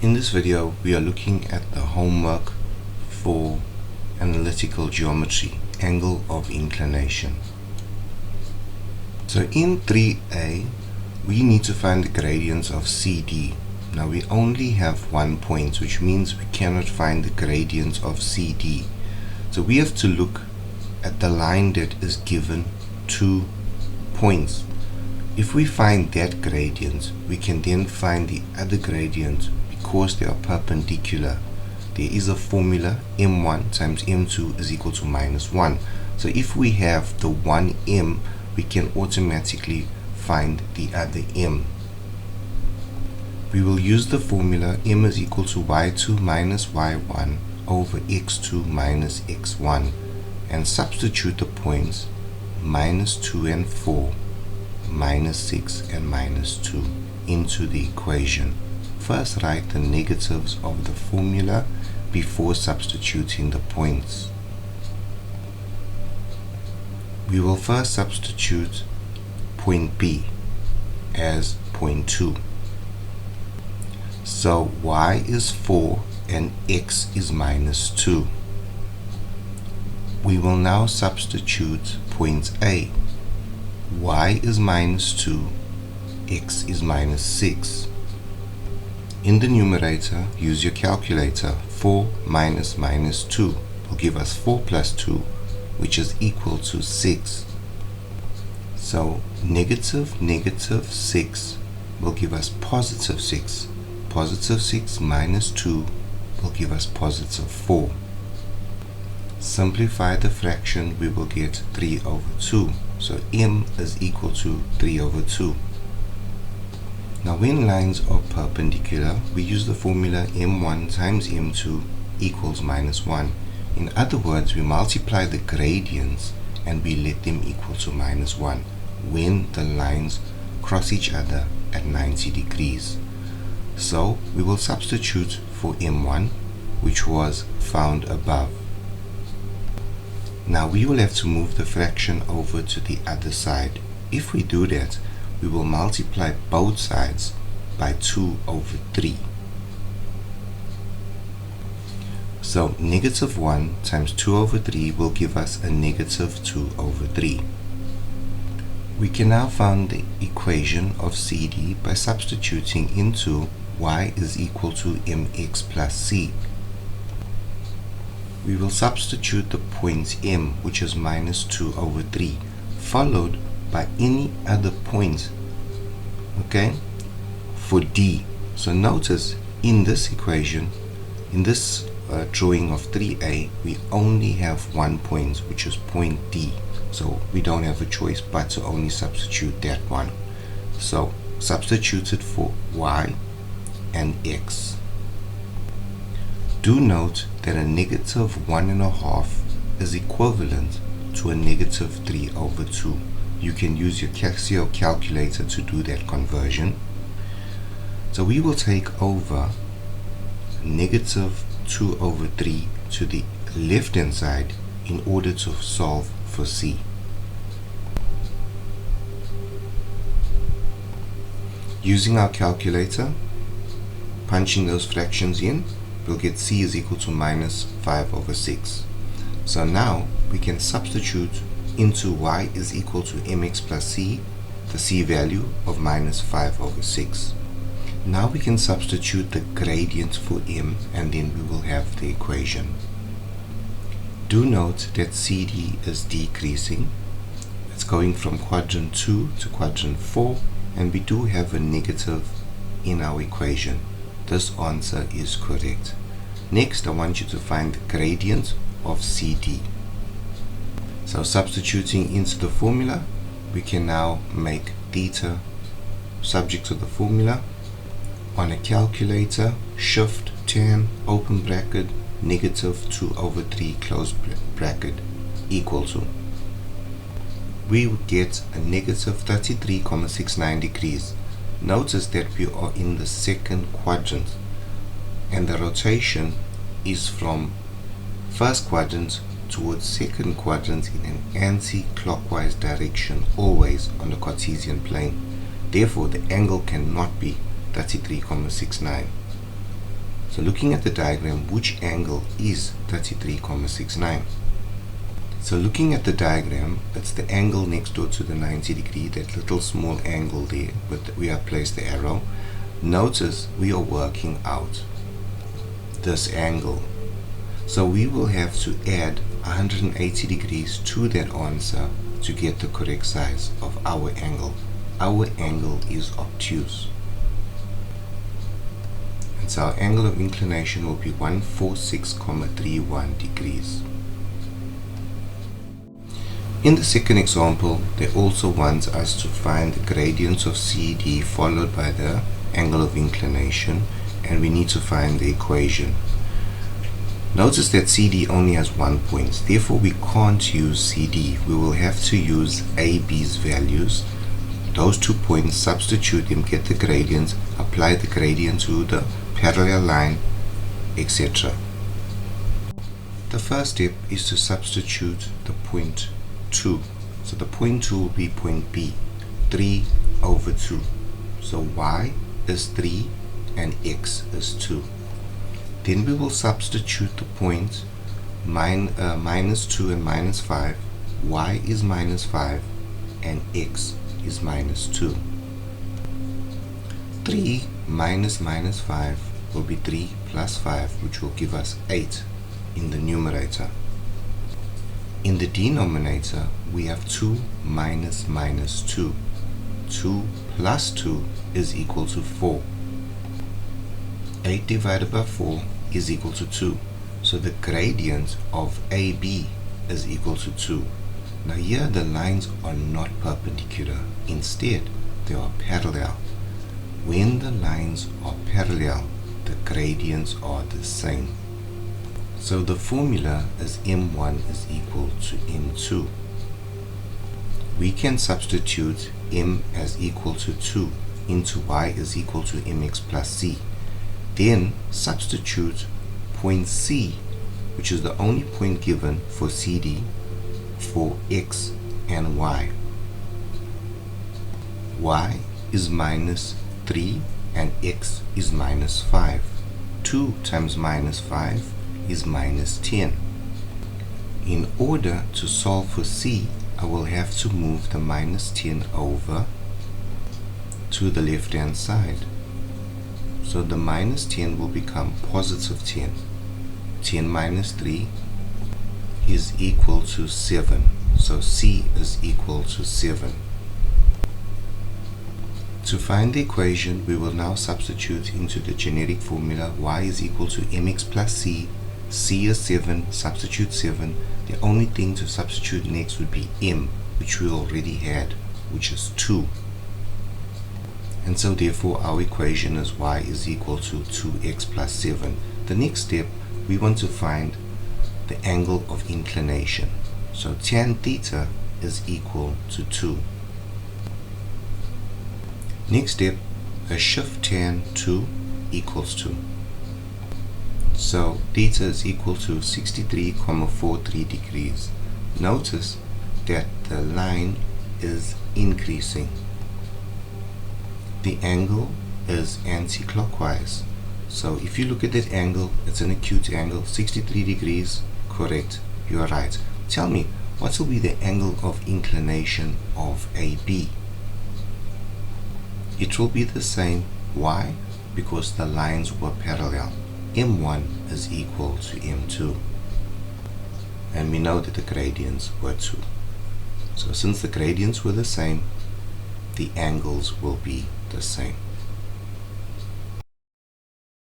In this video, we are looking at the homework for analytical geometry, angle of inclination. So in 3a, we need to find the gradients of CD. Now we only have 1 point, which means we cannot find the gradients of CD. So we have to look at the line that is given 2 points. If we find that gradient, we can then find the other gradient because they are perpendicular. There is a formula, m1 times m2 is equal to -1. So if we have the 1m, we can automatically find the other m. We will use the formula m is equal to y2 minus y1 over x2 minus x1 and substitute the points -2 and 4, -6 and -2 into the equation. First, write the negatives of the formula before substituting the points. We will first substitute point B as point 2. So y is 4 and x is -2. We will now substitute point A. Y is -2, x is -6. In the numerator, use your calculator. 4 minus -2 will give us 4 plus 2, which is equal to 6. So negative 6 will give us positive 6. Positive 6 minus 2 will give us positive 4. Simplify the fraction, we will get 3 over 2. So m is equal to 3 over 2. Now when lines are perpendicular, we use the formula m1 times m2 equals -1. In other words, we multiply the gradients and we let them equal to -1 when the lines cross each other at 90 degrees. So we will substitute for m1, which was found above. Now we will have to move the fraction over to the other side. If we do that, we will multiply both sides by 2 over 3. So -1 times 2 over 3 will give us a -2 over 3. We can now find the equation of CD by substituting into y is equal to mx plus c. We will substitute the point m, which is -2 over 3, followed by any other point, okay, for D. So notice in this equation, in this drawing of 3a, we only have 1 point, which is point D. So we don't have a choice but to only substitute that one. So substitute it for y and x. Do note that a -1.5 is equivalent to a -3 over 2. You can use your Casio calculator to do that conversion. So we will take over -2 over 3 to the left hand side in order to solve for C. Using our calculator, punching those fractions in, we'll get C is equal to -5 over 6. So now we can substitute into y is equal to mx plus c, the c value of -5 over 6. Now we can substitute the gradient for m and then we will have the equation. Do note that CD is decreasing. It's going from quadrant 2 to quadrant 4, and we do have a negative in our equation. This answer is correct. Next, I want you to find the gradient of CD. So substituting into the formula, we can now make theta subject to the formula. On a calculator, shift tan open bracket -2 over 3 close bracket equal to. We would get a -33.69 degrees. Notice that we are in the second quadrant and the rotation is from first quadrant towards second quadrant in an anti-clockwise direction, always on the Cartesian plane. Therefore, the angle cannot be 33.69. So looking at the diagram, which angle is 33,69? So looking at the diagram, it's the angle next door to the 90 degree, that little small angle there, but we have placed the arrow. Notice we are working out this angle. So we will have to add 180 degrees to that answer to get the correct size of our angle. Our angle is obtuse. And so our angle of inclination will be 146,31 degrees. In the second example, they also want us to find the gradients of CD followed by the angle of inclination, and we need to find the equation. Notice that CD only has 1 point, therefore we can't use CD. We will have to use AB's values. Those 2 points, substitute them, get the gradient, apply the gradient to the parallel line, etc. The first step is to substitute the point 2. So the point 2 will be point B, 3 over 2. So y is 3 and x is 2. Then we will substitute the point minus 2 and minus 5. Y is minus 5 and x is minus 2. 3 minus minus 5 will be 3 plus 5, which will give us 8 in the numerator. In the denominator, we have 2 minus minus 2. 2 plus 2 is equal to 4. 8 divided by 4 is equal to 2. So the gradient of AB is equal to 2. Now here the lines are not perpendicular. Instead, they are parallel. When the lines are parallel, the gradients are the same. So the formula is M1 is equal to M2. We can substitute M as equal to 2 into Y is equal to MX plus C. Then substitute point C, which is the only point given for CD, for X and Y. Y is minus 3 and X is minus 5. 2 times minus 5 is minus 10. In order to solve for C, I will have to move the minus 10 over to the left hand side. So the minus 10 will become positive 10. 10 minus 3 is equal to 7. So C is equal to 7. To find the equation, we will now substitute into the generic formula. Y is equal to mx plus c. C is 7, substitute 7. The only thing to substitute next would be m, which we already had, which is 2. And so therefore our equation is y is equal to 2x plus 7. The next step, we want to find the angle of inclination. So tan theta is equal to 2. Next step, a shift tan 2 equals 2. So theta is equal to 63,43 degrees. Notice that the line is increasing. The angle is anti-clockwise. So if you look at that angle, it's an acute angle, 63 degrees, correct, you are right. Tell me, what will be the angle of inclination of AB? It will be the same. Why? Because the lines were parallel. M1 is equal to M2. And we know that the gradients were 2. So since the gradients were the same, the angles will be the same.